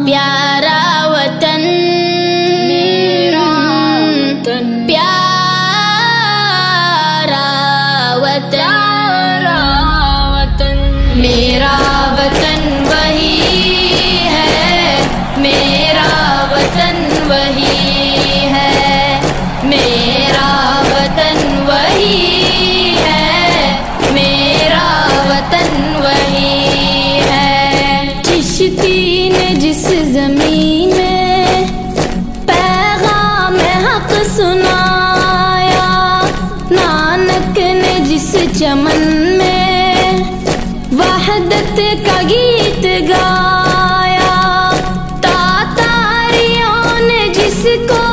प्यारा वतन मेरा वतन, प्यारा वतन, मेरा वतन वही है, मेरा वतन वही है, मेरा वतन वही है, मेरा वतन वही है। चिश्ती ने जिस ज़मीन में पैगाम हक़ सुनाया, नानक ने जिस चमन में वहदत का गीत गाया, तातारियों ने जिसको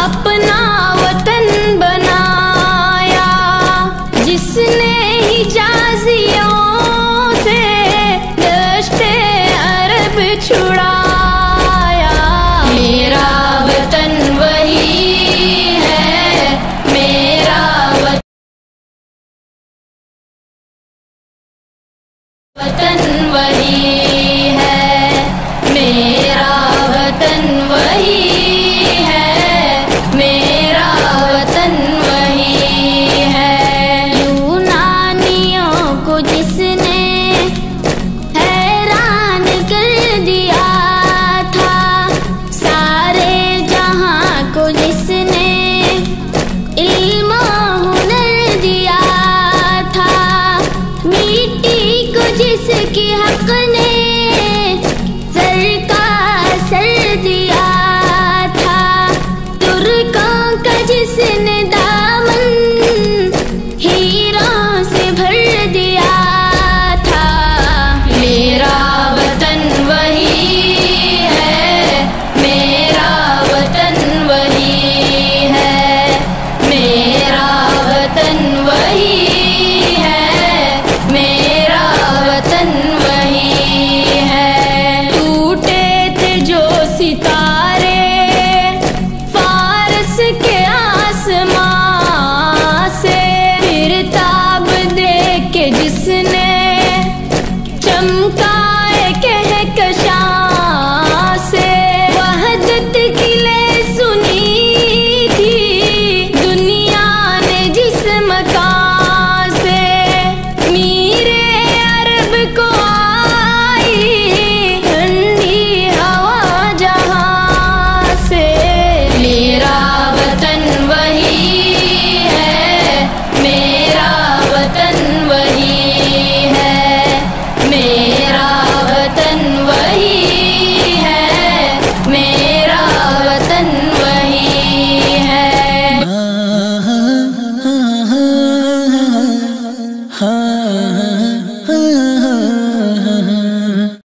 अपना वतन बनाया, जिसने हिजाजियों से दश्ते अरब छुड़ाया। मेरा वतन वही है, मेरा वतन वही है, मेरा वतन वही है, मेरा वतन वही है। यूनानियों को जिसने हैरान कर दिया था, सारे जहां को जिसने इल्म हुनर दिया था, मिट्टी को जिसकी हक ने सर का सर दिया था, तुर्कों का जिसने दामन हीरों से भर दिया था। मेरा वतन वही है, मेरा वतन वही है, मेरा वतन वही है, मेरा वतन वही है। टूटे थे जो सितारे फारस के आसमां से, फिर ताब दे के जिसने चमकाए कहकशां से, वहदत की ले सुनी थी दुनिया ने जिस मकान से, मीरे अरब को आई ठंडी हवा जहां से। मेरा वतन वही है, मेरा वतन वही है, मेरा वतन वही है, मेरा वतन वही है।